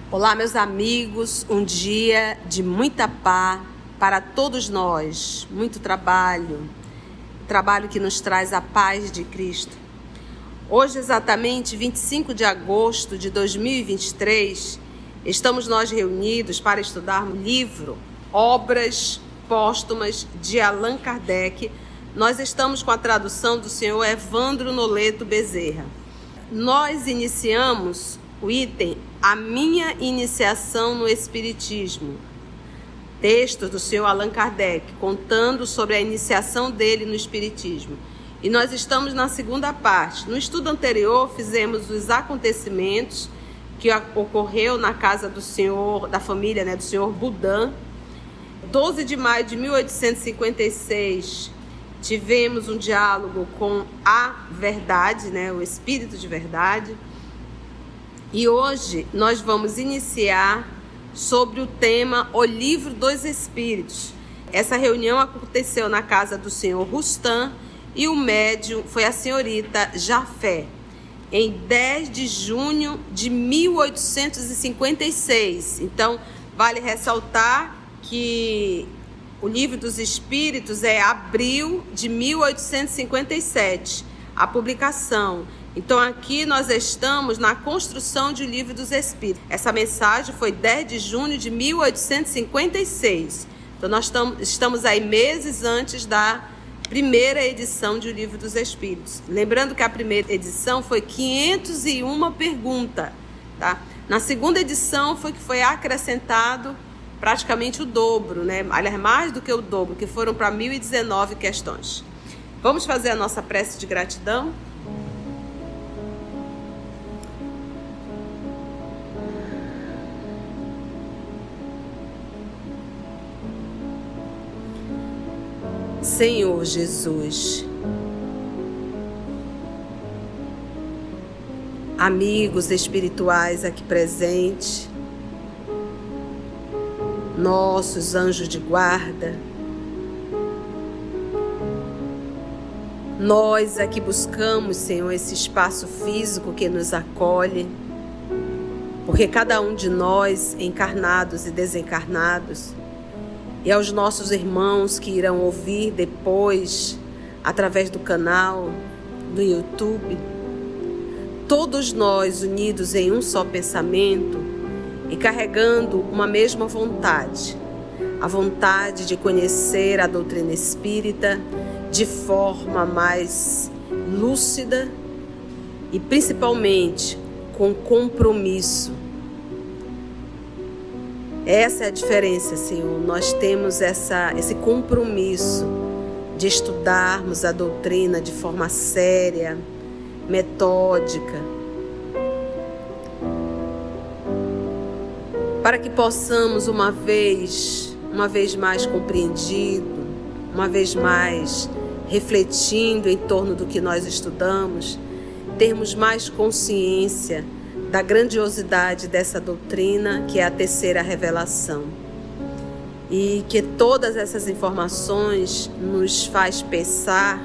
Olá, meus amigos, um dia de muita paz para todos nós, muito trabalho que nos traz a paz de Cristo. Hoje, exatamente 25 de agosto de 2023, estamos nós reunidos para estudar o livro Obras Póstumas de Allan Kardec. Nós estamos com a tradução do senhor Evandro Noleto Bezerra. Nós iniciamos o item A Minha Iniciação no Espiritismo, texto do senhor Allan Kardec, contando sobre a iniciação dele no Espiritismo. E nós estamos na segunda parte. No estudo anterior, fizemos os acontecimentos que ocorreu na casa do senhor, da família, do senhor Boudin. 12 de maio de 1856, tivemos um diálogo com a verdade, o Espírito de Verdade. E hoje nós vamos iniciar sobre o tema O Livro dos Espíritos. Essa reunião aconteceu na casa do senhor Rustam e o médium foi a senhorita Jafé, em 10 de junho de 1856. Então, vale ressaltar que o Livro dos Espíritos é abril de 1857, a publicação. Então, aqui nós estamos na construção de O Livro dos Espíritos. Essa mensagem foi 10 de junho de 1856. Então, nós estamos aí meses antes da primeira edição de O Livro dos Espíritos. Lembrando que a primeira edição foi 501 perguntas, tá? Na segunda edição foi acrescentado praticamente o dobro, Aliás, mais do que o dobro, que foram para 1019 questões. Vamos fazer a nossa prece de gratidão? Senhor Jesus, amigos espirituais aqui presentes, nossos anjos de guarda, nós aqui buscamos, Senhor, esse espaço físico que nos acolhe, porque cada um de nós, encarnados e desencarnados, e aos nossos irmãos que irão ouvir depois, através do canal, do YouTube, todos nós unidos em um só pensamento e carregando uma mesma vontade, a vontade de conhecer a doutrina espírita de forma mais lúcida e principalmente com compromisso. Essa é a diferença, Senhor. Nós temos esse compromisso de estudarmos a doutrina de forma séria, metódica, para que possamos uma vez mais compreendido, uma vez mais refletindo em torno do que nós estudamos, termos mais consciência da grandiosidade dessa doutrina, que é a terceira revelação. E que todas essas informações nos faz pensar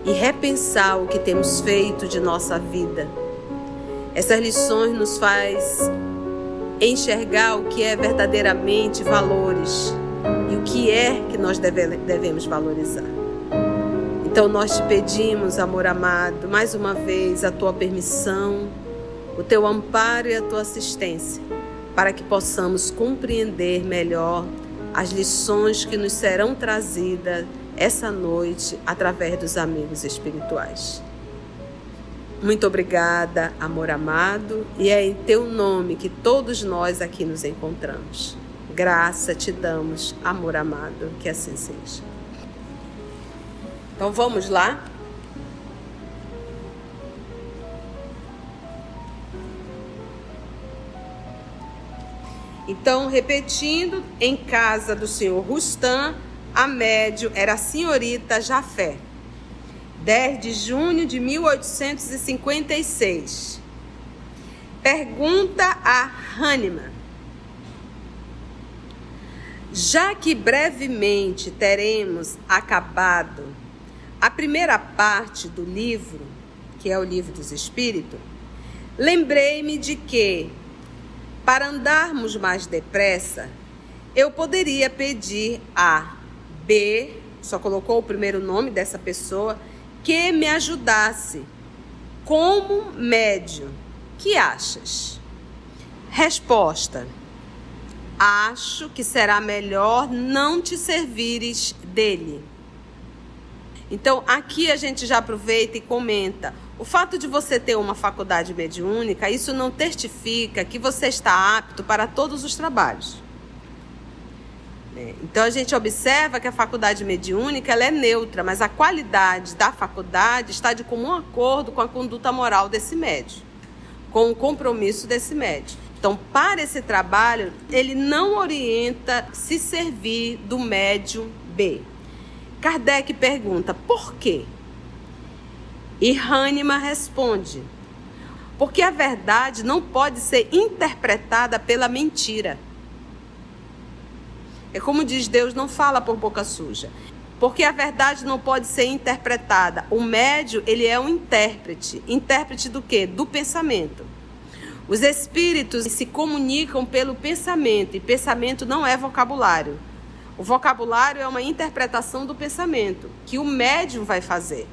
e repensar o que temos feito de nossa vida. Essas lições nos faz enxergar o que é verdadeiramente valores e o que é que nós devemos valorizar. Então nós te pedimos, amor amado, mais uma vez a tua permissão, o teu amparo e a tua assistência, para que possamos compreender melhor as lições que nos serão trazidas essa noite através dos amigos espirituais. Muito obrigada, amor amado, e é em teu nome que todos nós aqui nos encontramos. Graça te damos, amor amado, que assim seja. Então vamos lá? Então, repetindo, em casa do senhor Rustam, a médium era a senhorita Jafé. 10 de junho de 1856. Pergunta a Hahnemann. Já que brevemente teremos acabado a primeira parte do livro, que é o Livro dos Espíritos, lembrei-me de que, Para andarmos mais depressa, eu poderia pedir a B, só colocou o primeiro nome dessa pessoa, que me ajudasse como médium. Que achas? Resposta: acho que será melhor não te servires dele. Então, aqui a gente já aproveita e comenta. O fato de você ter uma faculdade mediúnica, isso não testifica que você está apto para todos os trabalhos. Então, a gente observa que a faculdade mediúnica ela é neutra, mas a qualidade da faculdade está de comum acordo com a conduta moral desse médium, com o compromisso desse médium. Então, para esse trabalho, ele não orienta se servir do médium B. Kardec pergunta, por quê? E Hahnemann responde, porque a verdade não pode ser interpretada pela mentira. É como diz Deus, não fala por boca suja. Porque a verdade não pode ser interpretada. O médium, ele é um intérprete. Intérprete do quê? Do pensamento. Os espíritos se comunicam pelo pensamento, e pensamento não é vocabulário. O vocabulário é uma interpretação do pensamento, que o médium vai fazer.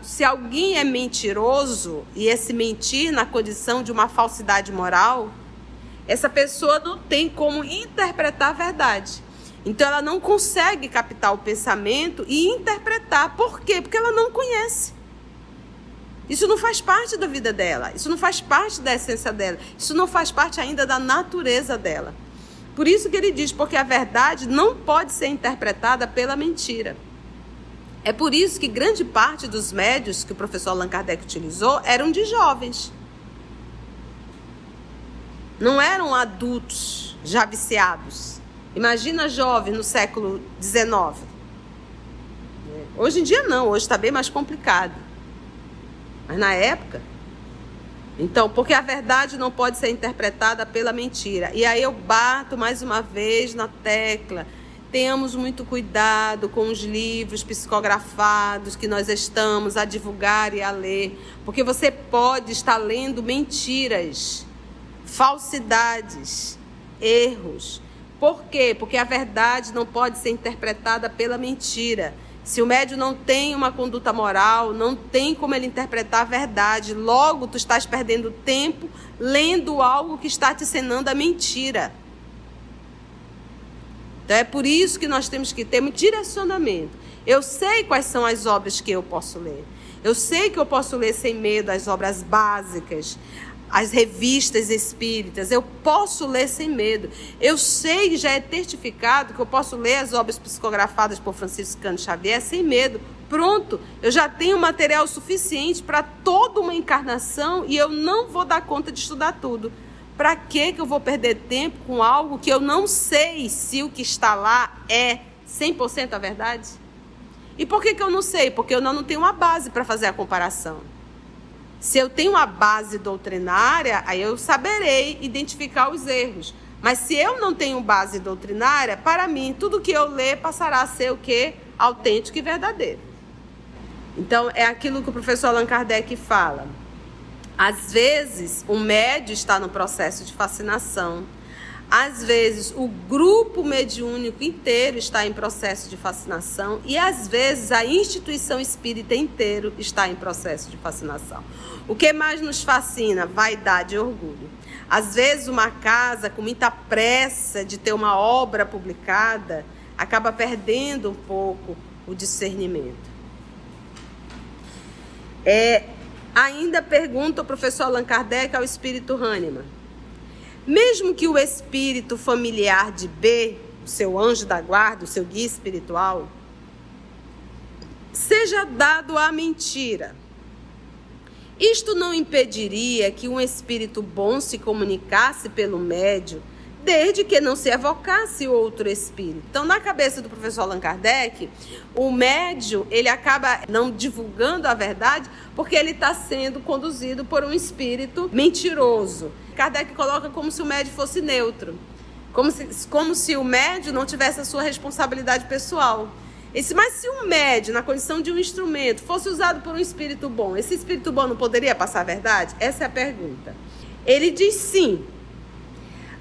Se alguém é mentiroso, e esse mentir na condição de uma falsidade moral, essa pessoa não tem como interpretar a verdade. Então ela não consegue captar o pensamento e interpretar. Por quê? Porque ela não conhece. Isso não faz parte da vida dela, isso não faz parte da essência dela, isso não faz parte ainda da natureza dela. Por isso que ele diz, porque a verdade não pode ser interpretada pela mentira. É por isso que grande parte dos médiuns que o professor Allan Kardec utilizou eram de jovens. Não eram adultos já viciados. Imagina jovem no século XIX. Hoje em dia não, hoje está bem mais complicado. Mas na época... Então, porque a verdade não pode ser interpretada pela mentira. E aí eu bato mais uma vez na tecla. Tenhamos muito cuidado com os livros psicografados que nós estamos a divulgar e a ler. Porque você pode estar lendo mentiras, falsidades, erros. Por quê? Porque a verdade não pode ser interpretada pela mentira. Se o médium não tem uma conduta moral, não tem como ele interpretar a verdade. Logo, tu estás perdendo tempo lendo algo que está te ensinando a mentira. Então, é por isso que nós temos que ter um direcionamento. Eu sei quais são as obras que eu posso ler. Eu sei que eu posso ler sem medo as obras básicas, as revistas espíritas. Eu posso ler sem medo. Eu sei, já é testificado, que eu posso ler as obras psicografadas por Francisco Cândido Xavier sem medo. Pronto, eu já tenho material suficiente para toda uma encarnação e eu não vou dar conta de estudar tudo. Para que eu vou perder tempo com algo que eu não sei se o que está lá é 100% a verdade? E por que eu não sei? Porque eu não tenho uma base para fazer a comparação. Se eu tenho uma base doutrinária, aí eu saberei identificar os erros. Mas se eu não tenho base doutrinária, para mim, tudo que eu ler passará a ser o quê? Autêntico e verdadeiro. Então, é aquilo que o professor Allan Kardec fala. Às vezes, o médium está no processo de fascinação. Às vezes, o grupo mediúnico inteiro está em processo de fascinação. E, às vezes, a instituição espírita inteira está em processo de fascinação. O que mais nos fascina? Vaidade e orgulho. Às vezes, uma casa com muita pressa de ter uma obra publicada acaba perdendo um pouco o discernimento. Ainda pergunta o professor Allan Kardec ao espírito Hahnemann. Mesmo que o espírito familiar de B, o seu anjo da guarda, o seu guia espiritual, seja dado à mentira, isto não impediria que um espírito bom se comunicasse pelo médium, desde que não se evocasse outro espírito. Então, na cabeça do professor Allan Kardec, o médium, ele acaba não divulgando a verdade porque ele está sendo conduzido por um espírito mentiroso. Kardec coloca como se o médium fosse neutro, como se o médium não tivesse a sua responsabilidade pessoal. Mas se um médium, na condição de um instrumento, fosse usado por um espírito bom, esse espírito bom não poderia passar a verdade? Essa é a pergunta. Ele diz sim.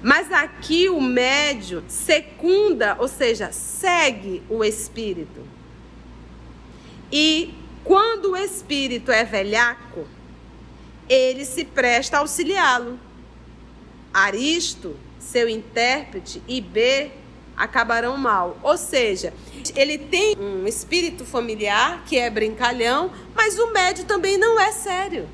Mas aqui o médium secunda, ou seja, segue o espírito. E quando o espírito é velhaco, ele se presta a auxiliá-lo. Aristo, seu intérprete, e B acabarão mal. Ou seja, ele tem um espírito familiar que é brincalhão, mas o médium também não é sério.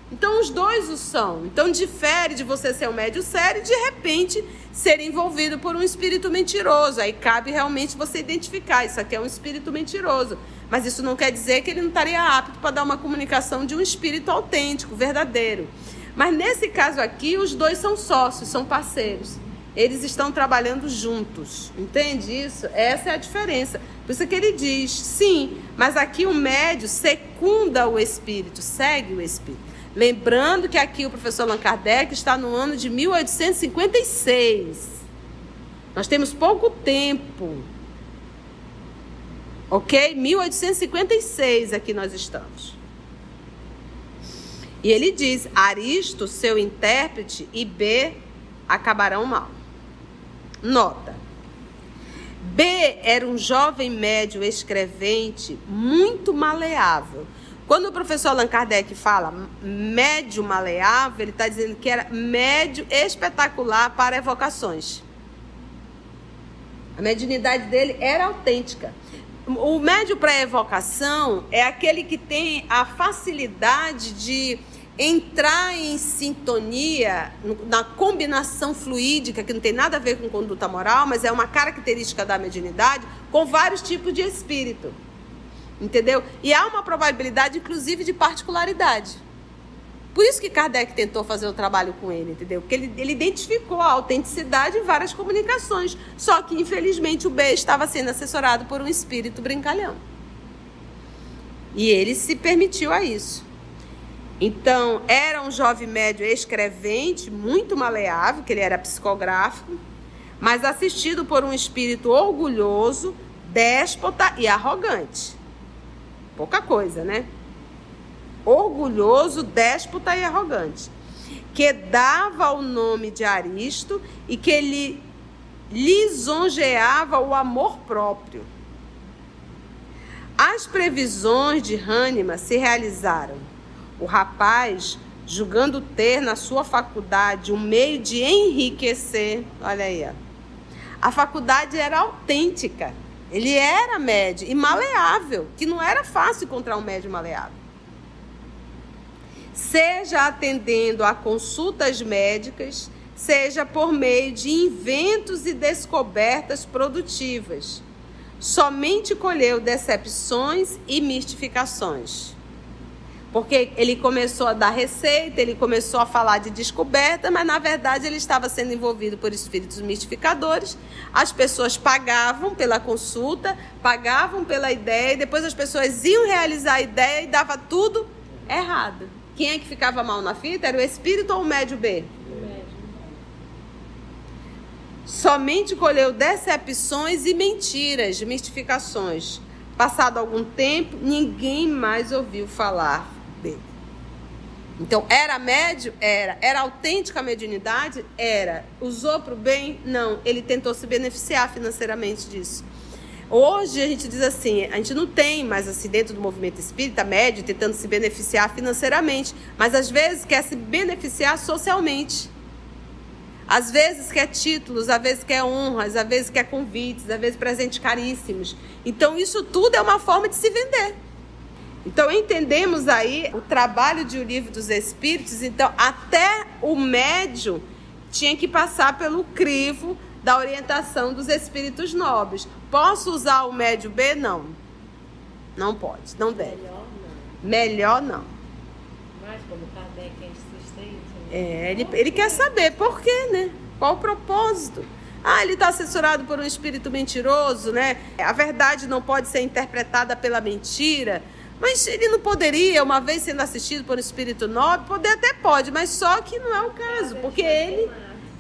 Então os dois o são. Então difere de você ser um médium sério e de repente ser envolvido por um espírito mentiroso. Aí cabe realmente você identificar, isso aqui é um espírito mentiroso. Mas isso não quer dizer que ele não estaria apto para dar uma comunicação de um espírito autêntico, verdadeiro. Mas nesse caso aqui, os dois são sócios, são parceiros. Eles estão trabalhando juntos. Entende isso? Essa é a diferença. Por isso que ele diz, sim, mas aqui o médium secunda o espírito, segue o espírito. Lembrando que aqui o professor Allan Kardec está no ano de 1856. Nós temos pouco tempo. Ok? 1856 aqui nós estamos. E ele diz, Aristo, seu intérprete, e B acabarão mal. Nota. B era um jovem médio escrevente muito maleável. Quando o professor Allan Kardec fala médio maleável, ele está dizendo que era médio espetacular para evocações. A mediunidade dele era autêntica. O médio para evocação é aquele que tem a facilidade de entrar em sintonia, na combinação fluídica, que não tem nada a ver com conduta moral, mas é uma característica da mediunidade, com vários tipos de espírito. Entendeu? E há uma probabilidade, inclusive, de particularidade. Por isso que Kardec tentou fazer o trabalho com ele, entendeu? Porque ele identificou a autenticidade em várias comunicações. Só que, infelizmente, o B estava sendo assessorado por um espírito brincalhão. E ele se permitiu a isso. Então, era um jovem médio escrevente, muito maleável, que ele era psicográfico, mas assistido por um espírito orgulhoso, déspota e arrogante. Pouca coisa, né? Orgulhoso, déspota e arrogante, que dava o nome de Aristo e que ele lisonjeava o amor próprio. As previsões de Hahnemann se realizaram. O rapaz, julgando ter na sua faculdade um meio de enriquecer, olha aí, ó. A faculdade era autêntica, ele era médio e maleável, que não era fácil encontrar um médio maleável. Seja atendendo a consultas médicas, seja por meio de inventos e descobertas produtivas. Somente colheu decepções e mistificações. Porque ele começou a dar receita, ele começou a falar de descoberta, mas na verdade ele estava sendo envolvido por espíritos mistificadores. As pessoas pagavam pela consulta, pagavam pela ideia, e depois as pessoas iam realizar a ideia e dava tudo errado. Quem é que ficava mal na fita? Era o espírito ou o médio B? O médio. Somente colheu decepções e mentiras, mistificações. Passado algum tempo, ninguém mais ouviu falar dele. Então, era médio? Era. Era autêntica a mediunidade? Era. Usou para o bem? Não. Ele tentou se beneficiar financeiramente disso. Hoje a gente diz assim, a gente não tem mais assim dentro do movimento espírita médio tentando se beneficiar financeiramente, mas às vezes quer se beneficiar socialmente. Às vezes quer títulos, às vezes quer honras, às vezes quer convites, às vezes presentes caríssimos. Então isso tudo é uma forma de se vender. Então entendemos aí o trabalho de O Livro dos Espíritos. Então até o médium tinha que passar pelo crivo da orientação dos espíritos nobres. Posso usar o médio B? Não. Não pode, não deve. Melhor não. Mas como Kardec é insistente. Ele quer saber por quê, né? Qual o propósito? Ele está assessorado por um espírito mentiroso, né? A verdade não pode ser interpretada pela mentira. Mas ele não poderia, uma vez sendo assistido por um espírito nobre, poder até pode, mas só que não é o caso, porque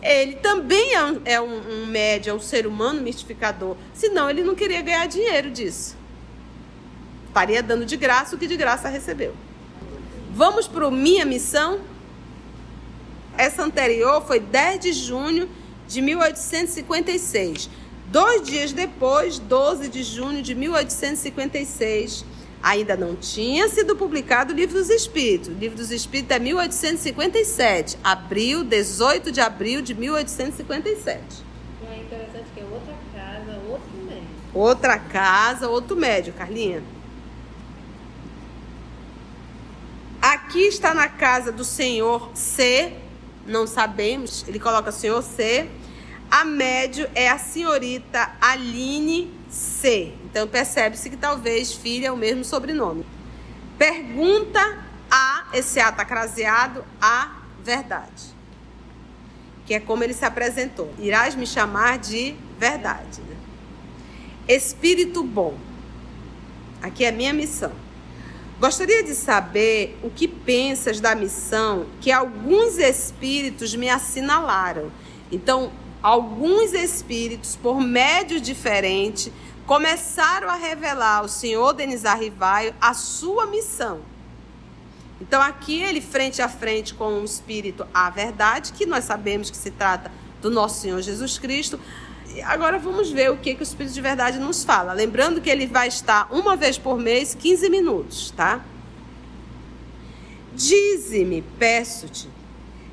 ele também é um médium, é um ser humano mistificador. Senão ele não queria ganhar dinheiro disso. Estaria dando de graça o que de graça recebeu. Vamos para o Minha Missão? essa anterior foi 10 de junho de 1856. 2 dias depois, 12 de junho de 1856, ainda não tinha sido publicado o Livro dos Espíritos. O Livro dos Espíritos é 1857, 18 de abril de 1857. É interessante que é outra casa, outro médico. Outra casa, outro médico, Carlinha. Aqui está na casa do senhor C, não sabemos, ele coloca senhor C. A médium é a senhorita Aline C. Então percebe-se que talvez filha é o mesmo sobrenome. Pergunta a, esse A está craseado, a verdade. Que é como ele se apresentou. Irás me chamar de verdade. Né? Espírito bom. Aqui é a minha missão. Gostaria de saber o que pensas da missão que alguns espíritos me assinalaram. Então, alguns espíritos, por médios diferentes, começaram a revelar ao senhor Denis Arrivaio a sua missão. Então, aqui ele, frente a frente com o espírito A Verdade, que nós sabemos que se trata do nosso Senhor Jesus Cristo. Agora vamos ver o que o Espírito de Verdade nos fala. Lembrando que ele vai estar uma vez por mês, 15 minutos, tá? Dize-me, peço-te,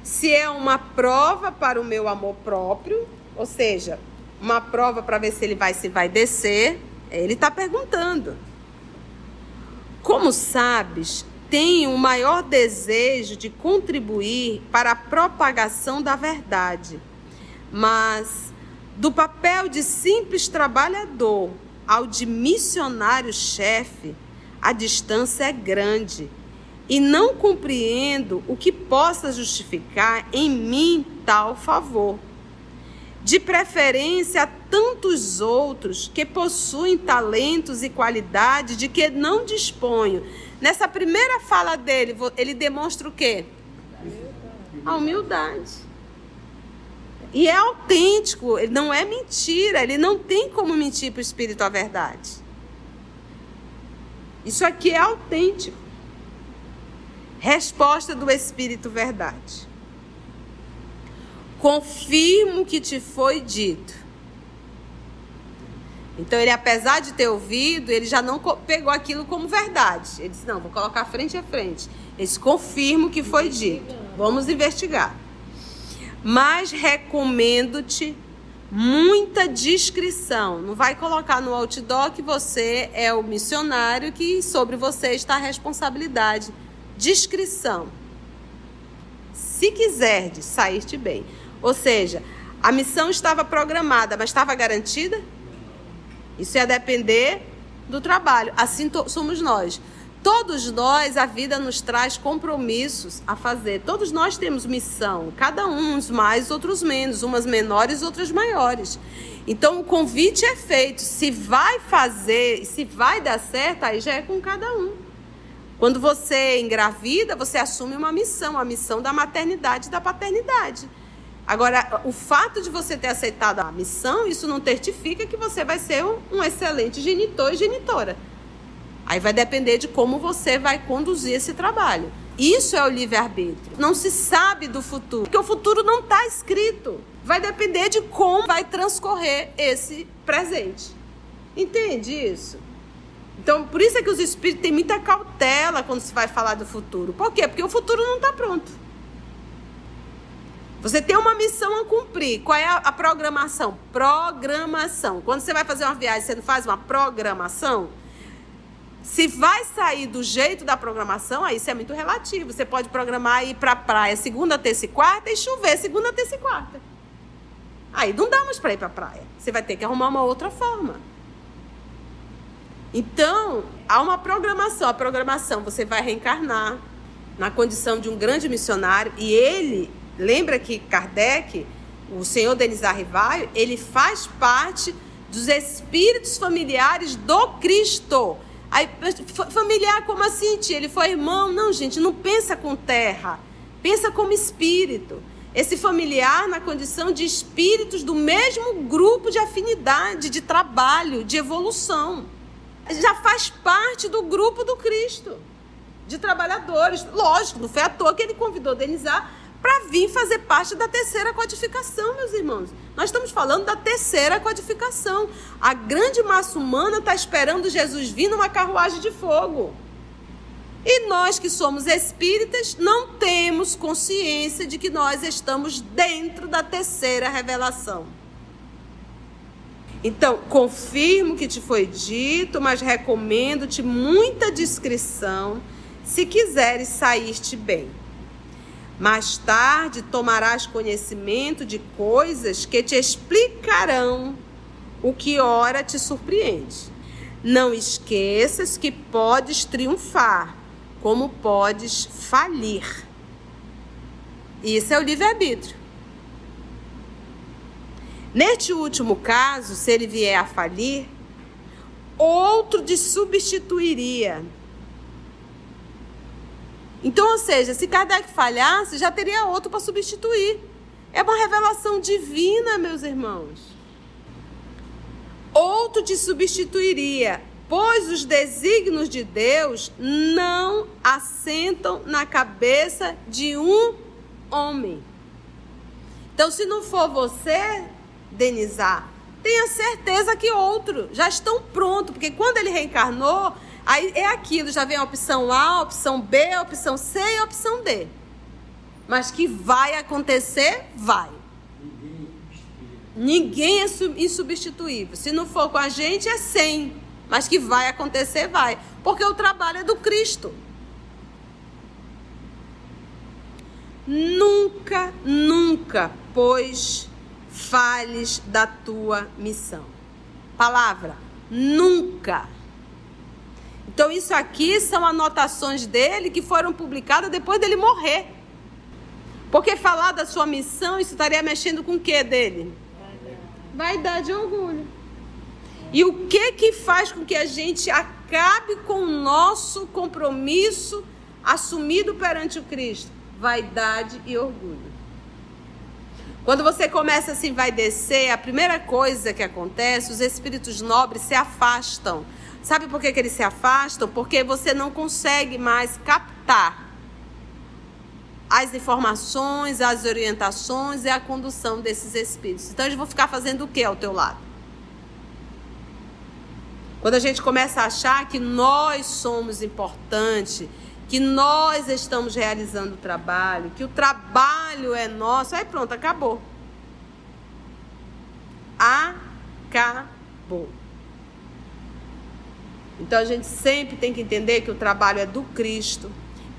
se é uma prova para o meu amor próprio, ou seja, uma prova para ver se ele vai descer. Ele está perguntando. Como sabes, tenho o maior desejo de contribuir para a propagação da verdade, mas do papel de simples trabalhador ao de missionário-chefe, a distância é grande e não compreendo o que possa justificar em mim tal favor. De preferência a tantos outros que possuem talentos e qualidades de que não disponho. Nessa primeira fala dele, ele demonstra o quê? A humildade. E é autêntico, ele não é mentira, ele não tem como mentir para o Espírito a verdade. Isso aqui é autêntico. Resposta do Espírito Verdade. Confirmo o que te foi dito. Então ele, apesar de ter ouvido, ele já não pegou aquilo como verdade. Ele disse, não, vou colocar frente a frente. Ele disse, confirmo o que foi dito. Vamos investigar. Mas recomendo-te muita discrição. Não vai colocar no outdoor que você é o missionário, que sobre você está a responsabilidade. Discrição. Se quiserdes sair-te bem. Ou seja, a missão estava programada, mas estava garantida? Isso ia depender do trabalho. Assim somos nós. Todos nós, a vida nos traz compromissos a fazer. Todos nós temos missão. Cada um, uns mais, outros menos. Umas menores, outras maiores. Então, o convite é feito. Se vai fazer, se vai dar certo, aí já é com cada um. Quando você engravida, você assume uma missão. A missão da maternidade e da paternidade. Agora, o fato de você ter aceitado a missão, isso não certifica que você vai ser um excelente genitor e genitora. Aí vai depender de como você vai conduzir esse trabalho. Isso é o livre-arbítrio. Não se sabe do futuro, porque o futuro não está escrito. Vai depender de como vai transcorrer esse presente. Entende isso? Então, por isso é que os espíritos têm muita cautela quando se vai falar do futuro. Por quê? Porque o futuro não está pronto. Você tem uma missão a cumprir. Qual é a programação? Programação. Quando você vai fazer uma viagem, você não faz uma programação? Se vai sair do jeito da programação, aí isso é muito relativo. Você pode programar ir para a praia segunda, terça e quarta e chover segunda, terça e quarta. Aí não dá mais para ir para a praia. Você vai ter que arrumar uma outra forma. Então, há uma programação. A programação, você vai reencarnar na condição de um grande missionário. E ele, lembra que Kardec, o senhor Denis Arrivaio, ele faz parte dos espíritos familiares do Cristo. Aí, familiar, como assim, tia? Ele foi irmão? Não, gente, não pensa com terra. Pensa como espírito. Esse familiar na condição de espíritos do mesmo grupo de afinidade, de trabalho, de evolução. Já faz parte do grupo do Cristo, de trabalhadores. Lógico, não foi à toa que ele convidou Denizar para vir fazer parte da terceira codificação, meus irmãos. Nós estamos falando da terceira codificação. A grande massa humana está esperando Jesus vir numa carruagem de fogo. E nós que somos espíritas não temos consciência de que nós estamos dentro da terceira revelação. Então, confirmo o que te foi dito, mas recomendo-te muita discrição, se quiseres sair-te bem. Mais tarde tomarás conhecimento de coisas que te explicarão o que ora te surpreende. Não esqueças que podes triunfar, como podes falir. Isso é o livre-arbítrio. Neste último caso, se ele vier a falir, outro te substituiria. Então, ou seja, se Kardec falhasse, já teria outro para substituir. É uma revelação divina, meus irmãos. Outro te substituiria, pois os desígnios de Deus não assentam na cabeça de um homem. Então, se não for você, Denizar, tenha certeza que outro já estão prontos, porque quando ele reencarnou, aí é aquilo, já vem a opção A, a opção B, a opção C e a opção D. Mas que vai acontecer, vai. Ninguém é insubstituível. Se não for com a gente, é 100. Mas que vai acontecer, vai. Porque o trabalho é do Cristo. Nunca, nunca, pois, fales da tua missão. Palavra, nunca. Então isso aqui são anotações dele que foram publicadas depois dele morrer. Porque falar da sua missão, isso estaria mexendo com o que dele? Vaidade e orgulho. E o que faz com que a gente acabe com o nosso compromisso assumido perante o Cristo? Vaidade e orgulho. Quando você começa a se envaidecer, a primeira coisa que acontece, os espíritos nobres se afastam. Sabe por que eles se afastam? Porque você não consegue mais captar as informações, as orientações e a condução desses espíritos. Então eles vão ficar fazendo o que ao teu lado? Quando a gente começa a achar que nós somos importantes, que nós estamos realizando o trabalho, que o trabalho é nosso, aí pronto, acabou. Acabou. Então a gente sempre tem que entender que o trabalho é do Cristo,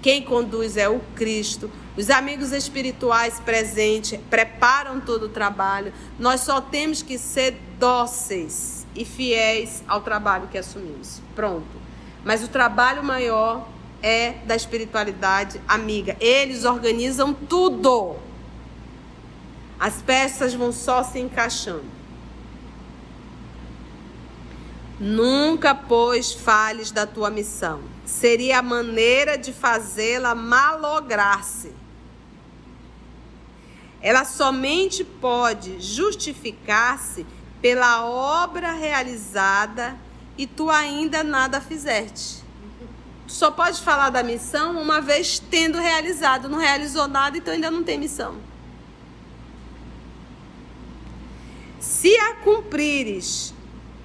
quem conduz é o Cristo, os amigos espirituais presentes preparam todo o trabalho, nós só temos que ser dóceis e fiéis ao trabalho que assumimos. Pronto. Mas o trabalho maior é da espiritualidade amiga. Eles organizam tudo. As peças vão só se encaixando. Nunca, pois, fales da tua missão. Seria a maneira de fazê-la malograr-se. Ela somente pode justificar-se pela obra realizada e tu ainda nada fizeste. Tu só pode falar da missão uma vez tendo realizado. Não realizou nada, então ainda não tem missão. Se a cumprires,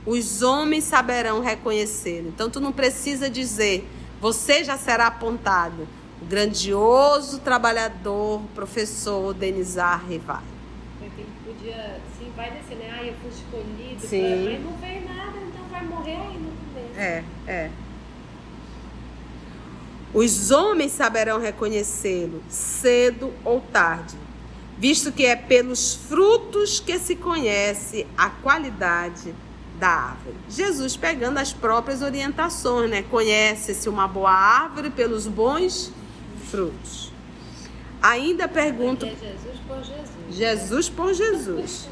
os homens saberão reconhecer. Então tu não precisa dizer, você já será apontado. O grandioso trabalhador, professor Denizar Rivaio. Ele podia, sim, vai descer, né? Ah, eu fui escolhido, sim, mas não fez nada, então vai morrer ainda também. É. Os homens saberão reconhecê-lo, cedo ou tarde, visto que é pelos frutos que se conhece a qualidade da árvore. Jesus pegando as próprias orientações, né? Conhece-se uma boa árvore pelos bons frutos. Ainda pergunto... É Jesus por Jesus. Jesus por Jesus.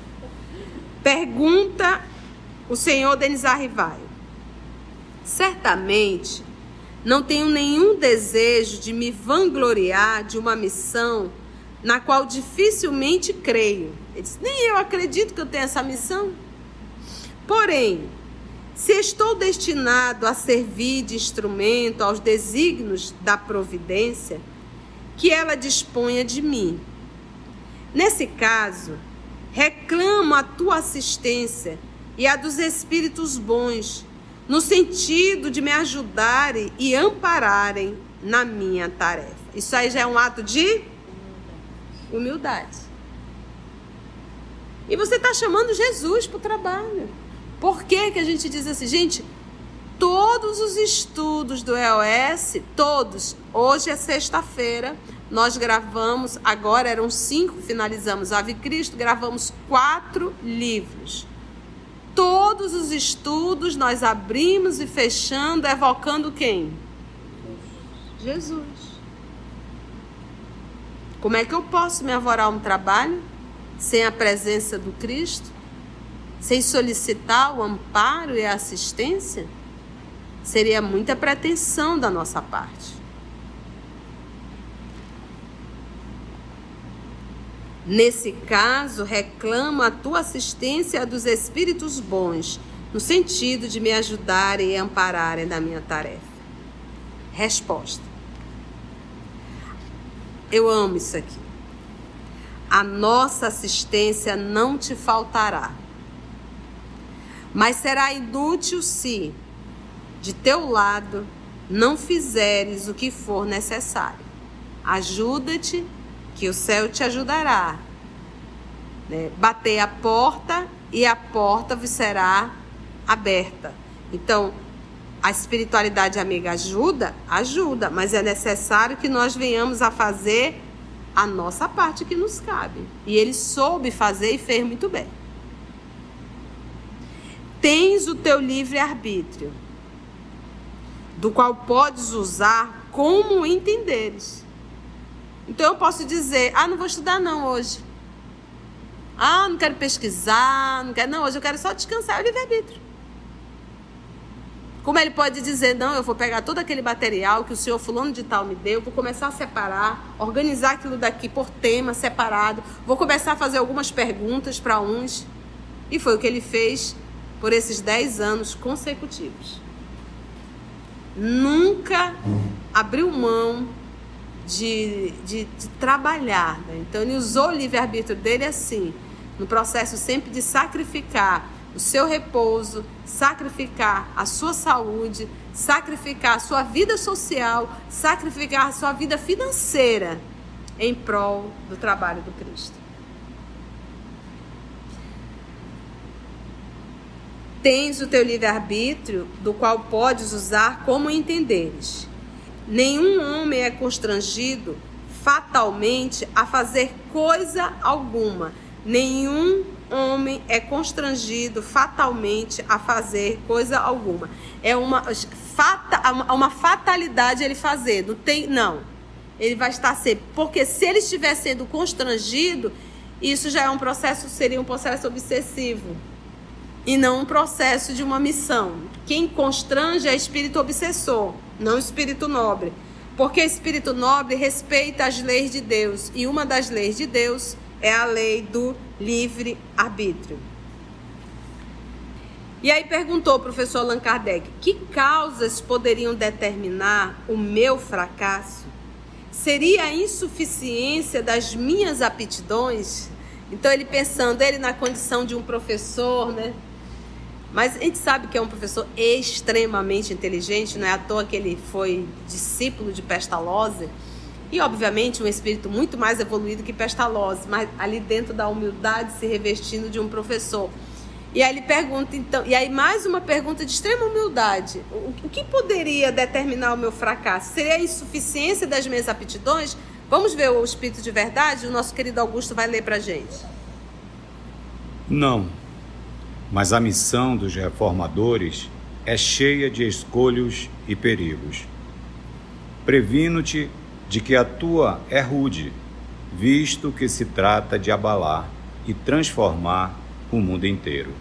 Pergunta o senhor Denizar Rivaio. Certamente não tenho nenhum desejo de me vangloriar de uma missão na qual dificilmente creio. Ele disse, nem eu acredito que eu tenho essa missão. Porém, se estou destinado a servir de instrumento aos desígnios da providência, que ela disponha de mim. Nesse caso, reclamo a tua assistência e a dos espíritos bons, no sentido de me ajudarem e ampararem na minha tarefa. Isso aí já é um ato de humildade. E você está chamando Jesus para o trabalho. Por que que a gente diz assim, gente, todos os estudos do EOS, todos, hoje é sexta-feira, nós gravamos, agora eram 5, finalizamos Ave Cristo, gravamos 4 livros. Todos os estudos nós abrimos e fechando, evocando quem? Jesus. Como é que eu posso me avorar um trabalho sem a presença do Cristo? Sem solicitar o amparo e a assistência? Seria muita pretensão da nossa parte. Nesse caso, reclamo a tua assistência dos espíritos bons, no sentido de me ajudarem e ampararem na minha tarefa. Resposta. Eu amo isso aqui. A nossa assistência não te faltará, mas será inútil se, de teu lado, não fizeres o que for necessário. Ajuda-te, que o céu te ajudará. Batei a porta e a porta vos será aberta. Então, a espiritualidade amiga ajuda, mas é necessário que nós venhamos a fazer a nossa parte que nos cabe. E ele soube fazer e fez muito bem. Tens o teu livre-arbítrio, do qual podes usar como entenderes. Então eu posso dizer, não vou estudar não hoje. Não quero pesquisar, não, hoje eu quero só descansar, é o livre-arbítrio. Como ele pode dizer, não, eu vou pegar todo aquele material que o senhor fulano de tal me deu, vou começar a separar, organizar aquilo daqui por tema separado, vou começar a fazer algumas perguntas para uns. E foi o que ele fez por esses 10 anos consecutivos. Nunca abriu mão de trabalhar, né? Então ele usou o livre-arbítrio dele assim, no processo sempre de sacrificar o seu repouso, sacrificar a sua saúde, sacrificar a sua vida social, sacrificar a sua vida financeira em prol do trabalho do Cristo. Tens o teu livre-arbítrio, do qual podes usar como entenderes. Nenhum homem é constrangido fatalmente a fazer coisa alguma. Nenhum homem é constrangido fatalmente a fazer coisa alguma. É uma fatalidade ele fazer. Não. Ele vai estar sempre. Porque se ele estiver sendo constrangido, isso já é seria um processo obsessivo. E não um processo de uma missão. Quem constrange é espírito obsessor, não espírito nobre. Porque espírito nobre respeita as leis de Deus. E uma das leis de Deus é a lei do livre-arbítrio. E aí perguntou o professor Allan Kardec, que causas poderiam determinar o meu fracasso? Seria a insuficiência das minhas aptidões? Então ele pensando, ele na condição de um professor, né? Mas a gente sabe que é um professor extremamente inteligente, não é à toa que ele foi discípulo de Pestalozzi. E, obviamente, um espírito muito mais evoluído que Pestalozzi, mas ali dentro da humildade se revestindo de um professor. E aí ele pergunta, então, e aí mais uma pergunta de extrema humildade. O que poderia determinar o meu fracasso? Seria a insuficiência das minhas aptidões? Vamos ver o espírito de verdade? O nosso querido Augusto vai ler pra gente. Não, mas a missão dos reformadores é cheia de escolhos e perigos. Previno-te de que a tua é rude, visto que se trata de abalar e transformar o mundo inteiro.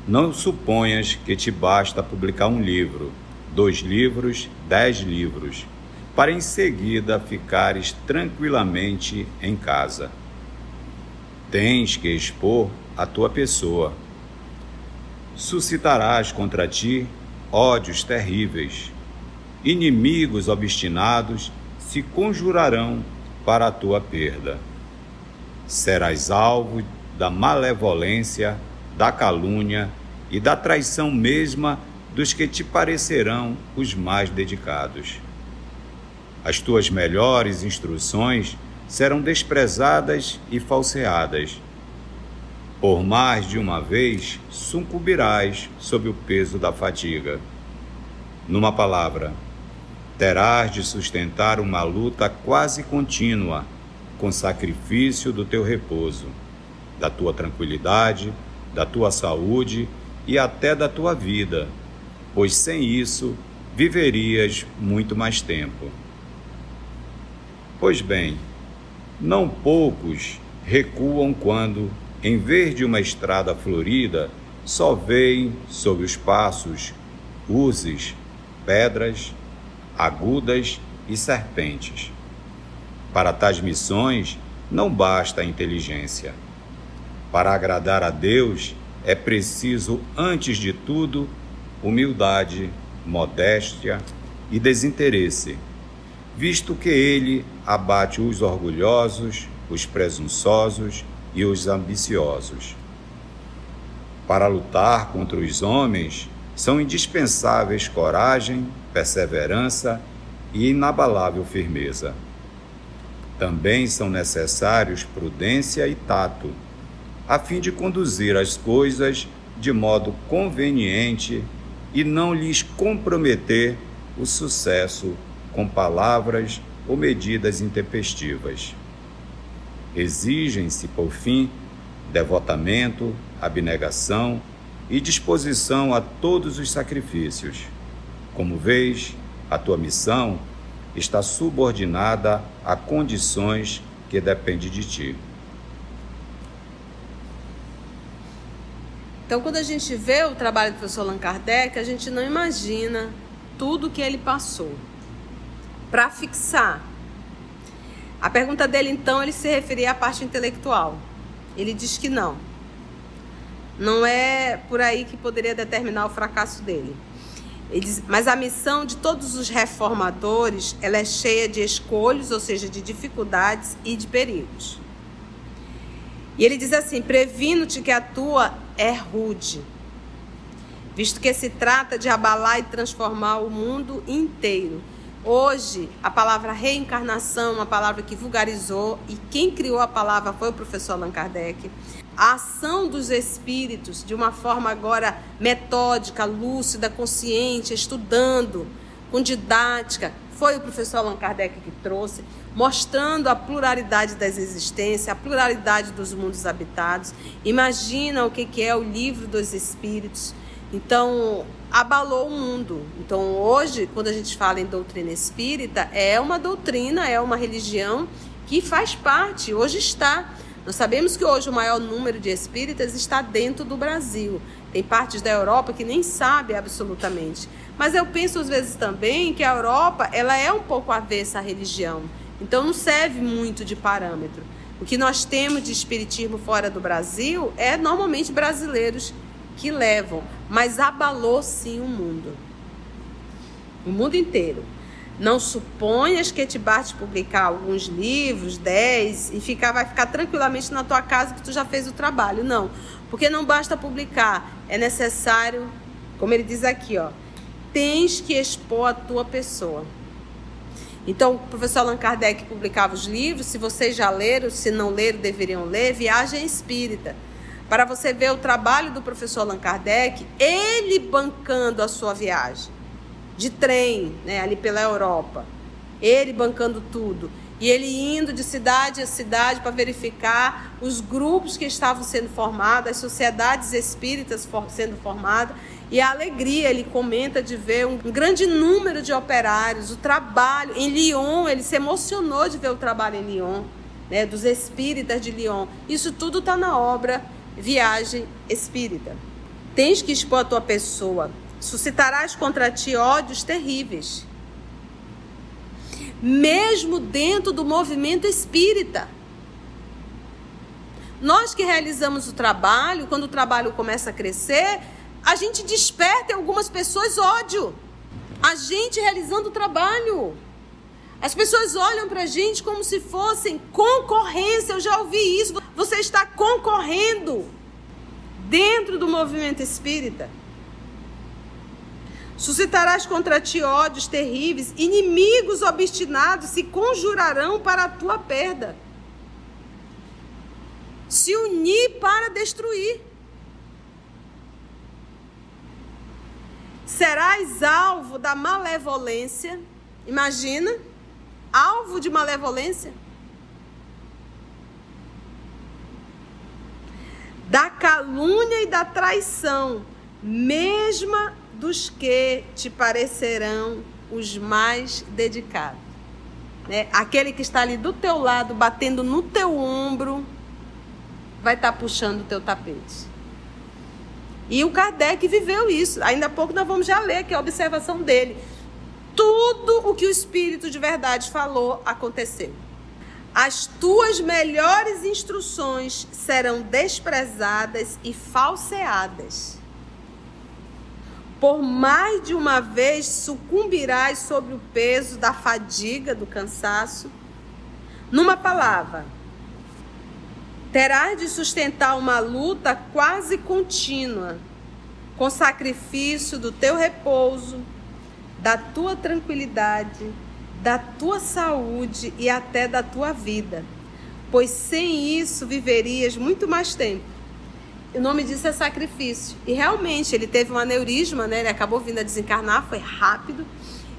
Não suponhas que te basta publicar 1 livro, 2 livros, 10 livros, para em seguida ficares tranquilamente em casa. Tens que expor a tua pessoa. Suscitarás contra ti ódios terríveis. Inimigos obstinados se conjurarão para a tua perda. serás alvo da malevolência, da calúnia e da traição mesma dos que te parecerão os mais dedicados. As tuas melhores instruções serão desprezadas e falseadas. Por mais de uma vez sucumbirás sob o peso da fadiga. Numa palavra, terás de sustentar uma luta quase contínua com sacrifício do teu repouso, da tua tranquilidade, da tua saúde e até da tua vida, pois sem isso viverias muito mais tempo. Pois bem, não poucos recuam quando, em vez de uma estrada florida, só veem sob os passos urzes, pedras, agudas e serpentes. Para tais missões não basta a inteligência. Para agradar a Deus é preciso, antes de tudo, humildade, modéstia e desinteresse, visto que Ele abate os orgulhosos, os presunçosos e os ambiciosos. Para lutar contra os homens, são indispensáveis coragem, perseverança e inabalável firmeza. Também são necessários prudência e tato, a fim de conduzir as coisas de modo conveniente e não lhes comprometer o sucesso com palavras ou medidas intempestivas. Exigem-se, por fim, devotamento, abnegação e disposição a todos os sacrifícios. Como vês, a tua missão está subordinada a condições que dependem de ti. Então, quando a gente vê o trabalho do professor Allan Kardec, a gente não imagina tudo que ele passou para fixar. A pergunta dele, então, ele se referia à parte intelectual. Ele diz que não. Não é por aí que poderia determinar o fracasso dele. Ele diz, mas a missão de todos os reformadores, ela é cheia de escolhas, ou seja, de dificuldades e de perigos. E ele diz assim, previno-te que a tua é rude, visto que se trata de abalar e transformar o mundo inteiro. Hoje, a palavra reencarnação, uma palavra que vulgarizou, e quem criou a palavra foi o professor Allan Kardec. A ação dos espíritos, de uma forma agora metódica, lúcida, consciente, estudando, com didática, foi o professor Allan Kardec que trouxe, mostrando a pluralidade das existências, a pluralidade dos mundos habitados. Imagina o que é o livro dos espíritos. Então, abalou o mundo. Então, hoje, quando a gente fala em doutrina espírita, é uma doutrina, é uma religião que faz parte, hoje está. Nós sabemos que hoje o maior número de espíritas está dentro do Brasil. Tem partes da Europa que nem sabe absolutamente. Mas eu penso às vezes também que a Europa, ela é um pouco avessa à religião. Então não serve muito de parâmetro. O que nós temos de espiritismo fora do Brasil é normalmente brasileiros que levam. Mas abalou sim o mundo. O mundo inteiro. Não suponhas que te basta publicar alguns livros, 10, e vai ficar tranquilamente na tua casa que tu já fez o trabalho. Não, porque não basta publicar. É necessário, como ele diz aqui, ó, tens que expor a tua pessoa. Então, o professor Allan Kardec publicava os livros. Se vocês já leram, se não leram, deveriam ler. Viagem Espírita. Para você ver o trabalho do professor Allan Kardec, ele bancando a sua viagem de trem, né, ali pela Europa, ele bancando tudo, e ele indo de cidade a cidade para verificar os grupos que estavam sendo formados, as sociedades espíritas sendo formadas, e a alegria, ele comenta, de ver um grande número de operários, o trabalho em Lyon, ele se emocionou de ver o trabalho em Lyon, né, dos espíritas de Lyon. Isso tudo está na obra Viagem Espírita. Tens que expor a tua pessoa. Suscitarás contra ti ódios terríveis, mesmo dentro do movimento espírita. Nós que realizamos o trabalho, quando o trabalho começa a crescer, a gente desperta em algumas pessoas ódio. A gente realizando o trabalho. As pessoas olham para a gente como se fossem concorrência. Eu já ouvi isso. Você está concorrendo dentro do movimento espírita. Suscitarás contra ti ódios terríveis, inimigos obstinados se conjurarão para a tua perda. Se unir para destruir. Serás alvo da malevolência. Imagina, alvo de malevolência. Da calúnia e da traição, mesma dos que te parecerão os mais dedicados. Né? Aquele que está ali do teu lado, batendo no teu ombro, vai estar puxando o teu tapete. E o Kardec viveu isso. Ainda há pouco nós vamos já ler aqui a observação dele. Tudo o que o Espírito de verdade falou aconteceu. As tuas melhores instruções serão desprezadas e falseadas. Por mais de uma vez sucumbirás sob o peso da fadiga, do cansaço. Numa palavra, terás de sustentar uma luta quase contínua, com sacrifício do teu repouso, da tua tranquilidade, da tua saúde e até da tua vida, pois sem isso viverias muito mais tempo. O nome disso é sacrifício. E realmente ele teve um aneurisma, né? Ele acabou vindo a desencarnar, foi rápido.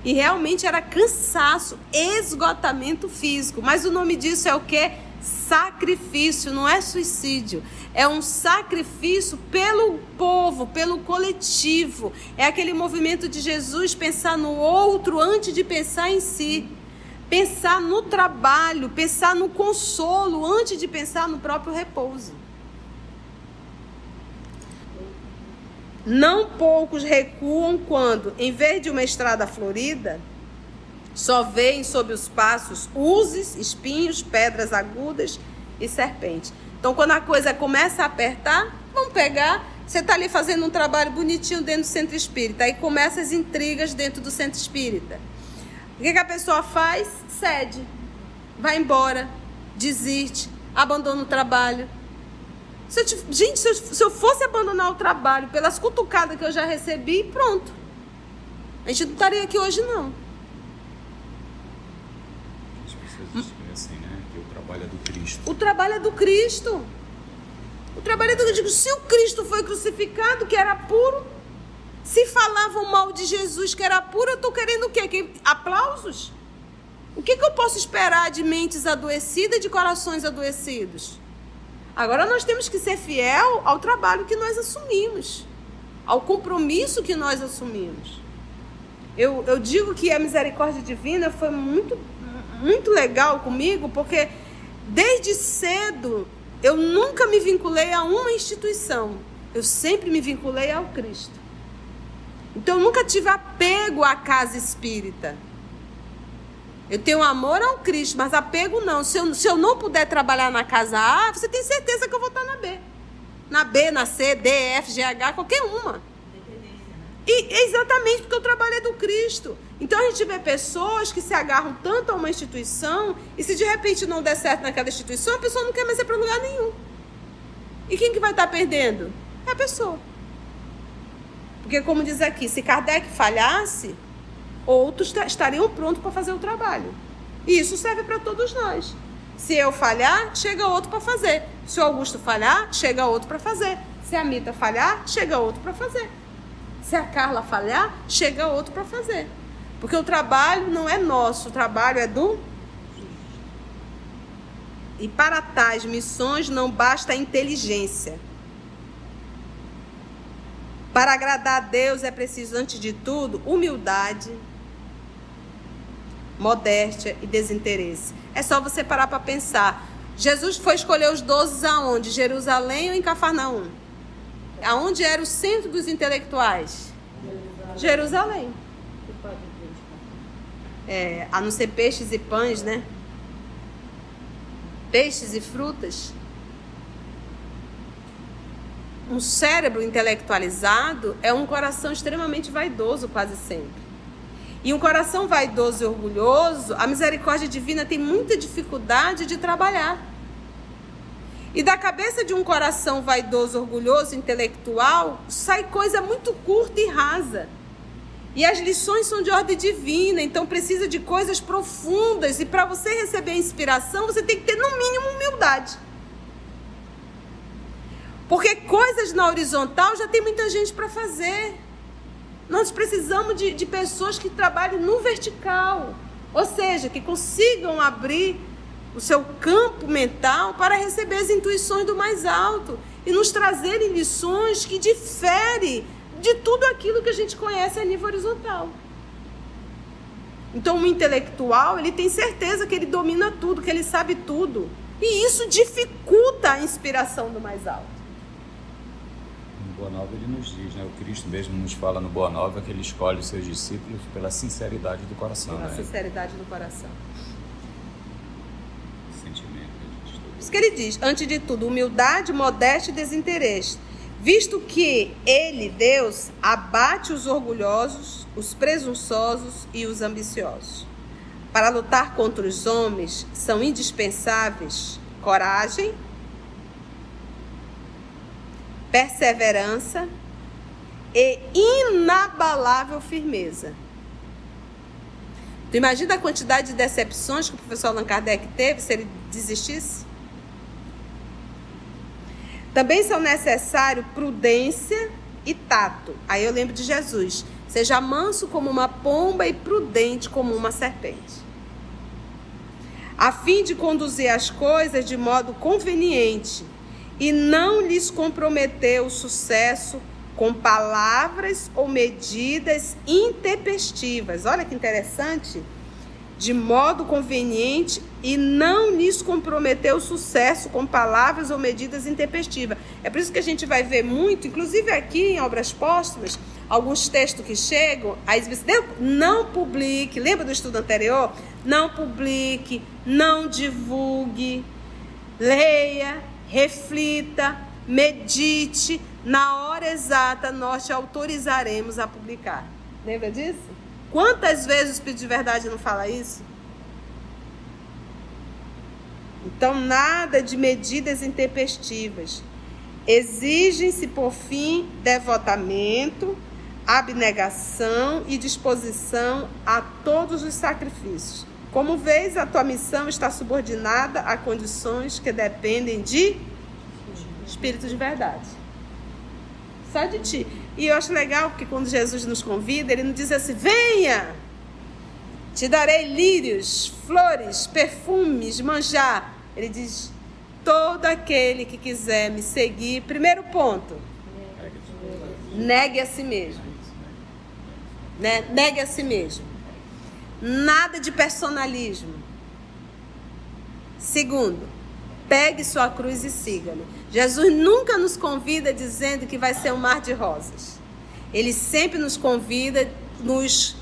E realmente era cansaço, esgotamento físico. Mas o nome disso é o quê? Sacrifício, não é suicídio. É um sacrifício pelo povo, pelo coletivo. É aquele movimento de Jesus pensar no outro antes de pensar em si. Pensar no trabalho, pensar no consolo antes de pensar no próprio repouso. Não poucos recuam quando, em vez de uma estrada florida, só veem sob os passos urzes, espinhos, pedras agudas e serpentes. Então, quando a coisa começa a apertar, vamos pegar. Você está ali fazendo um trabalho bonitinho dentro do centro espírita. Aí começam as intrigas dentro do centro espírita. O que a pessoa faz? Cede. Vai embora. Desiste. Abandona o trabalho. Gente, se eu fosse abandonar o trabalho pelas cutucadas que eu já recebi, pronto. A gente não estaria aqui hoje, não. As pessoas dizem assim, né? Que o trabalho é do Cristo. O trabalho é do Cristo. O trabalho é do Cristo. Se o Cristo foi crucificado, que era puro, se falavam mal de Jesus, que era puro, eu estou querendo o quê? Aplausos? O que eu posso esperar de mentes adoecidas e de corações adoecidos? Agora nós temos que ser fiel ao trabalho que nós assumimos, ao compromisso que nós assumimos. Eu digo que a misericórdia divina foi muito, muito legal comigo, porque desde cedo eu nunca me vinculei a uma instituição, eu sempre me vinculei ao Cristo. Então eu nunca tive apego à casa espírita. Eu tenho amor ao Cristo, mas apego não. Se eu não puder trabalhar na casa A, você tem certeza que eu vou estar na B. Na B, na C, D, F, G, H, qualquer uma. E, exatamente, porque o trabalho é do Cristo. Então a gente vê pessoas que se agarram tanto a uma instituição e se de repente não der certo naquela instituição, a pessoa não quer mais ir para lugar nenhum. E quem que vai estar perdendo? É a pessoa. Porque como diz aqui, se Kardec falhasse, outros estariam prontos para fazer o trabalho. E isso serve para todos nós. Se eu falhar, chega outro para fazer. Se o Augusto falhar, chega outro para fazer. Se a Mita falhar, chega outro para fazer. Se a Carla falhar, chega outro para fazer. Porque o trabalho não é nosso, o trabalho é do... E para tais missões não basta a inteligência. Para agradar a Deus é preciso, antes de tudo, humildade, modéstia e desinteresse. É só você parar para pensar. Jesus foi escolher os 12 aonde? Jerusalém ou em Cafarnaum? Aonde era o centro dos intelectuais? Jerusalém. A não ser peixes e pães, né? Peixes e frutas. Um cérebro intelectualizado é um coração extremamente vaidoso, quase sempre. E um coração vaidoso e orgulhoso, a misericórdia divina tem muita dificuldade de trabalhar. E da cabeça de um coração vaidoso, orgulhoso, intelectual, sai coisa muito curta e rasa. E as lições são de ordem divina, então precisa de coisas profundas. E para você receber a inspiração, você tem que ter no mínimo humildade. Porque coisas na horizontal já tem muita gente para fazer. Nós precisamos de pessoas que trabalhem no vertical. Ou seja, que consigam abrir o seu campo mental para receber as intuições do mais alto. E nos trazerem lições que diferem de tudo aquilo que a gente conhece a nível horizontal. Então, o intelectual, ele tem certeza que ele domina tudo, que ele sabe tudo. E isso dificulta a inspiração do mais alto. Boa Nova ele nos diz, né? O Cristo mesmo nos fala no Boa Nova que ele escolhe os seus discípulos pela sinceridade do coração. Pela né? sinceridade do coração. Sentimento. Isso que ele diz, antes de tudo, humildade, modéstia e desinteresse. Visto que ele, Deus, abate os orgulhosos, os presunçosos e os ambiciosos. Para lutar contra os homens são indispensáveis coragem, perseverança e inabalável firmeza. Tu imagina a quantidade de decepções que o professor Allan Kardec teve se ele desistisse? Também são necessários prudência e tato. Aí eu lembro de Jesus. Seja manso como uma pomba e prudente como uma serpente. A fim de conduzir as coisas de modo conveniente e não lhes comprometer o sucesso com palavras ou medidas intempestivas. Olha que interessante. De modo conveniente e não lhes comprometer o sucesso com palavras ou medidas intempestivas. É por isso que a gente vai ver muito, inclusive aqui em Obras Póstumas, alguns textos que chegam, aí você não publique, lembra do estudo anterior? Não publique, não divulgue, leia, reflita, medite, na hora exata nós te autorizaremos a publicar. Lembra disso? Quantas vezes o Espírito de Verdade não fala isso? Então, nada de medidas intempestivas. Exigem-se, por fim, devotamento, abnegação e disposição a todos os sacrifícios. Como vês, a tua missão está subordinada a condições que dependem de Espírito de Verdade. Só de ti. E eu acho legal porque quando Jesus nos convida, ele não diz assim, venha, te darei lírios, flores, perfumes, manjar. Ele diz, todo aquele que quiser me seguir, primeiro ponto, negue a si mesmo. Né? Negue a si mesmo. Nada de personalismo. Segundo, pegue sua cruz e siga-me. Jesus nunca nos convida dizendo que vai ser um mar de rosas. Ele sempre nos convida, nos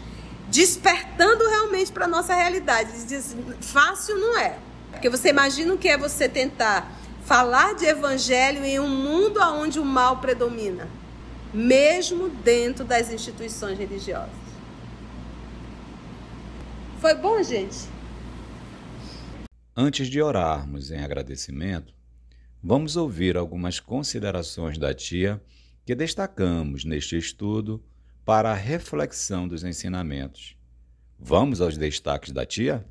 despertando realmente para a nossa realidade. Ele diz, fácil não é. Porque você imagina o que é você tentar falar de evangelho em um mundo onde o mal predomina, mesmo dentro das instituições religiosas. Foi bom, gente? Antes de orarmos em agradecimento, vamos ouvir algumas considerações da tia que destacamos neste estudo para a reflexão dos ensinamentos. Vamos aos destaques da tia?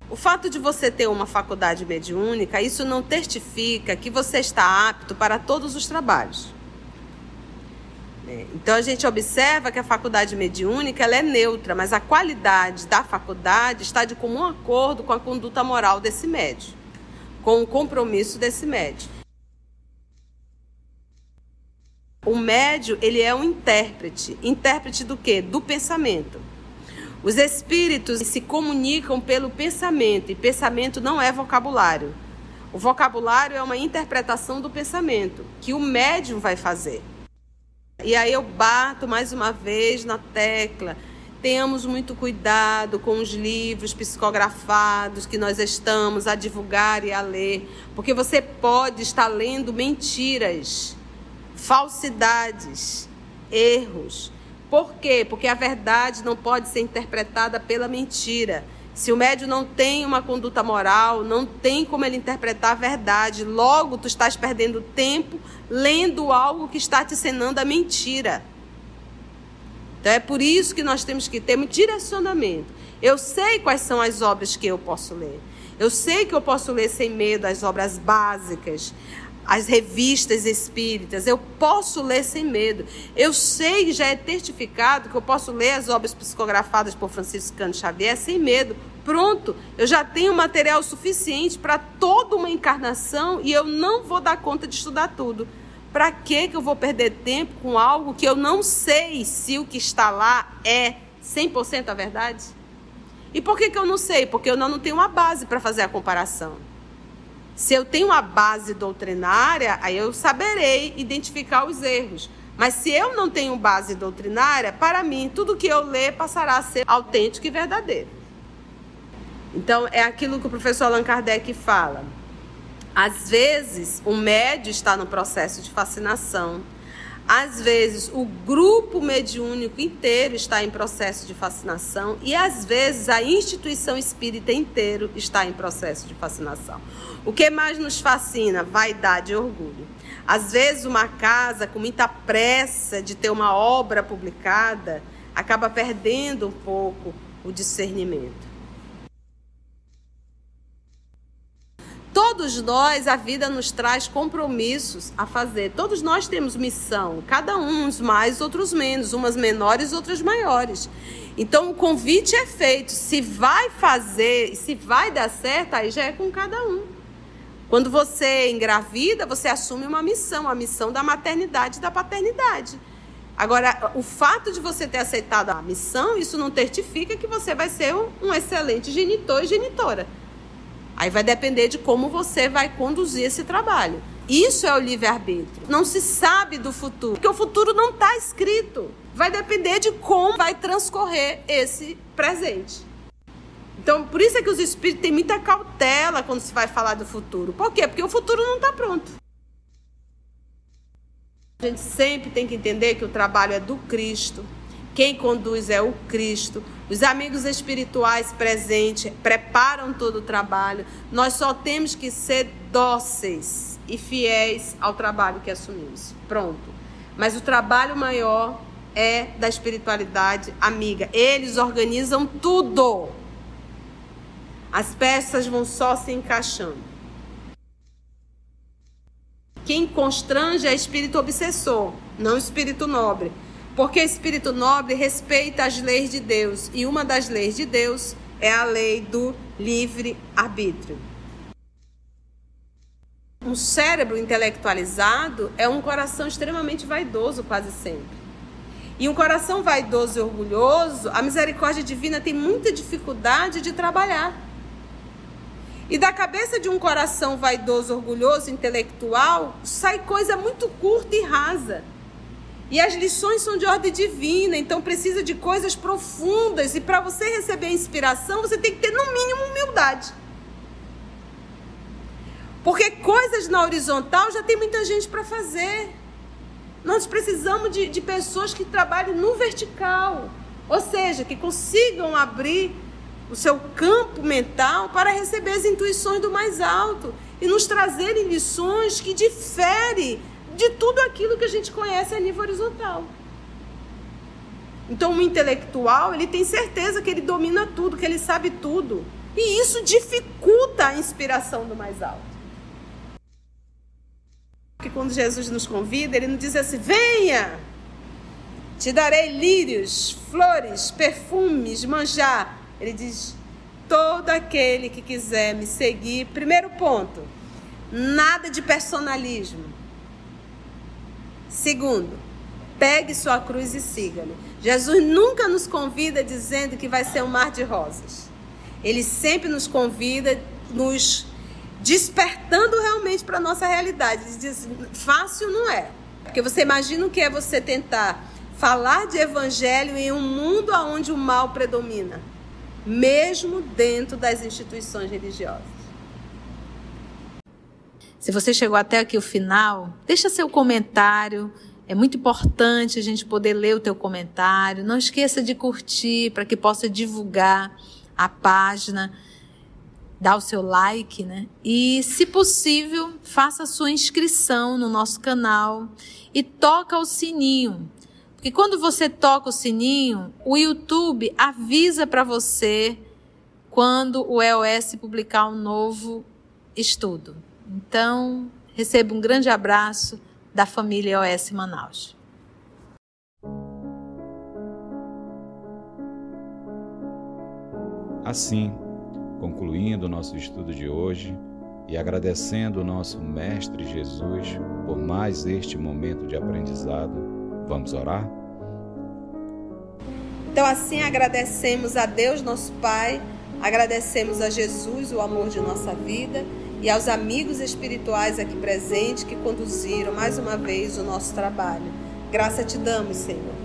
O fato de você ter uma faculdade mediúnica, isso não testifica que você está apto para todos os trabalhos. Então a gente observa que a faculdade mediúnica ela é neutra, mas a qualidade da faculdade está de comum acordo com a conduta moral desse médium, com o compromisso desse médium. O médium, ele é um intérprete. Intérprete do quê? Do pensamento. Os espíritos se comunicam pelo pensamento, e pensamento não é vocabulário. O vocabulário é uma interpretação do pensamento, que o médium vai fazer. E aí eu bato mais uma vez na tecla. Tenhamos muito cuidado com os livros psicografados que nós estamos a divulgar e a ler, porque você pode estar lendo mentiras, falsidades, erros, Por quê? Porque a verdade não pode ser interpretada pela mentira. Se o médium não tem uma conduta moral, não tem como ele interpretar a verdade. Logo, tu estás perdendo tempo lendo algo que está te ensinando a mentira. Então, é por isso que nós temos que ter um direcionamento. Eu sei quais são as obras que eu posso ler. Eu sei que eu posso ler sem medo as obras básicas, as revistas espíritas. Eu posso ler sem medo. Eu sei, já é testificado, que eu posso ler as obras psicografadas por Francisco Cândido Xavier sem medo. Pronto, eu já tenho material suficiente para toda uma encarnação e eu não vou dar conta de estudar tudo. Para que eu vou perder tempo com algo que eu não sei se o que está lá é 100% a verdade? E por que eu não sei? Porque eu não tenho uma base para fazer a comparação. Se eu tenho uma base doutrinária, aí eu saberei identificar os erros. Mas se eu não tenho base doutrinária, para mim, tudo que eu ler passará a ser autêntico e verdadeiro. Então, é aquilo que o professor Allan Kardec fala. Às vezes, o médium está no processo de fascinação. Às vezes, o grupo mediúnico inteiro está em processo de fascinação. E, às vezes, a instituição espírita inteira está em processo de fascinação. O que mais nos fascina? Vaidade e orgulho. Às vezes, uma casa com muita pressa de ter uma obra publicada acaba perdendo um pouco o discernimento. Todos nós, a vida nos traz compromissos a fazer. Todos nós temos missão, cada um, uns mais, outros menos, umas menores, outras maiores. Então, o convite é feito. Se vai fazer, se vai dar certo, aí já é com cada um. Quando você engravida, você assume uma missão, a missão da maternidade e da paternidade. Agora, o fato de você ter aceitado a missão, isso não certifica que você vai ser um excelente genitor e genitora. Aí vai depender de como você vai conduzir esse trabalho. Isso é o livre-arbítrio. Não se sabe do futuro, porque o futuro não está escrito. Vai depender de como vai transcorrer esse presente. Então, por isso é que os espíritos têm muita cautela quando se vai falar do futuro. Por quê? Porque o futuro não está pronto. A gente sempre tem que entender que o trabalho é do Cristo. Quem conduz é o Cristo. Os amigos espirituais presentes preparam todo o trabalho. Nós só temos que ser dóceis e fiéis ao trabalho que assumimos. Pronto. Mas o trabalho maior é da espiritualidade amiga. Eles organizam tudo. As peças vão só se encaixando. Quem constrange é espírito obsessor, não espírito nobre. Porque espírito nobre respeita as leis de Deus. E uma das leis de Deus é a lei do livre-arbítrio. Um cérebro intelectualizado é um coração extremamente vaidoso, quase sempre. E um coração vaidoso e orgulhoso, a misericórdia divina tem muita dificuldade de trabalhar. E da cabeça de um coração vaidoso, orgulhoso, intelectual, sai coisa muito curta e rasa. E as lições são de ordem divina, então precisa de coisas profundas. E para você receber a inspiração, você tem que ter, no mínimo, humildade. Porque coisas na horizontal já tem muita gente para fazer. Nós precisamos de pessoas que trabalhem no vertical. Ou seja, que consigam abrir o seu campo mental para receber as intuições do mais alto. E nos trazerem lições que diferem de tudo aquilo que a gente conhece a nível horizontal. Então, o intelectual, ele tem certeza que ele domina tudo, que ele sabe tudo. E isso dificulta a inspiração do mais alto. Porque quando Jesus nos convida, ele não diz assim: venha, te darei lírios, flores, perfumes, manjar. Ele diz: todo aquele que quiser me seguir. Primeiro ponto, nada de personalismo. Segundo, pegue sua cruz e siga-me. Jesus nunca nos convida dizendo que vai ser um mar de rosas. Ele sempre nos convida, nos despertando realmente para a nossa realidade. Ele diz: fácil não é. Porque você imagina o que é você tentar falar de evangelho em um mundo onde o mal predomina, mesmo dentro das instituições religiosas. Se você chegou até aqui o final, deixa seu comentário É muito importante a gente poder ler o teu comentário. Não esqueça de curtir para que possa divulgar a página, dar o seu like, né? E, se possível, faça a sua inscrição no nosso canal e toca o sininho. Porque quando você toca o sininho, o YouTube avisa para você quando o EOS publicar um novo estudo. Então, receba um grande abraço da família EOS Manaus. Assim, concluindo o nosso estudo de hoje e agradecendo o nosso Mestre Jesus por mais este momento de aprendizado, vamos orar? Então, assim, agradecemos a Deus, nosso Pai, agradecemos a Jesus, o amor de nossa vida, e aos amigos espirituais aqui presentes que conduziram mais uma vez o nosso trabalho. Graça te damos, Senhor.